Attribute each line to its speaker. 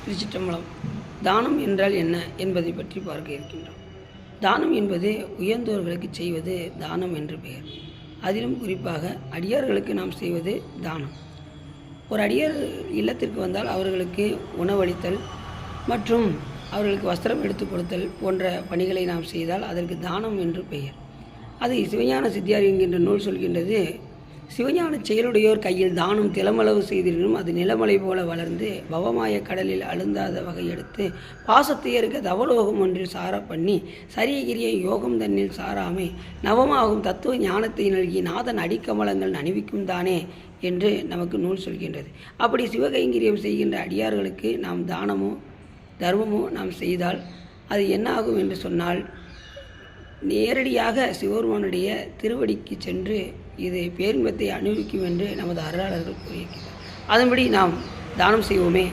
Speaker 1: திருச்சிற்றம்பலம். தானம் என்றால் என்ன என்பதை பற்றி பார்க்க இருக்கின்றோம். தானம் என்பது உயர்ந்தோர்களுக்கு செய்வது தானம் என்று பெயர். அதிலும் குறிப்பாக அடியார்களுக்கு நாம் செய்வது தானம். ஒரு அடியார் இல்லத்திற்கு வந்தால் அவர்களுக்கு உணவளித்தல் மற்றும் அவர்களுக்கு வஸ்திரம் எடுத்து கொடுத்தல் போன்ற பணிகளை நாம் செய்தால் அதற்கு தானம் என்று பெயர். அது சிவஞான சித்தியார் என்கின்ற நூல் சொல்கின்றது. சிவஞான செயலுடையோர் கையில் தானம் திலமளவு செய்திருந்தும் அது நிலமலை போல வளர்ந்து பவமாய கடலில் அழுந்தாத வகையெடுத்து பாசத்தையருக்கு தவலோகம் ஒன்றில் சார பண்ணி சரியகிரிய யோகம் தன்னில் சாராமே நவமாகும் தத்துவ ஞானத்தை நல்கி நாதன் அடிக்கமலங்கள் அணிவிக்கும் தானே என்று நமக்கு நூல் சொல்கின்றது. அப்படி சிவகைங்கரியம் செய்கின்ற அடியார்களுக்கு நாம் தானமோ தர்மமோ நாம் செய்தால் அது என்ன ஆகும் என்று சொன்னால், நேரடியாக சிவபெருமானுடைய திருவடிக்கு சென்று இது பேரின்பத்தை அனுபவிக்கும் என்று நமது அருளாளர்கள் கூறியிருக்கிறார். அதன்படி நாம் தானம் செய்வோமே.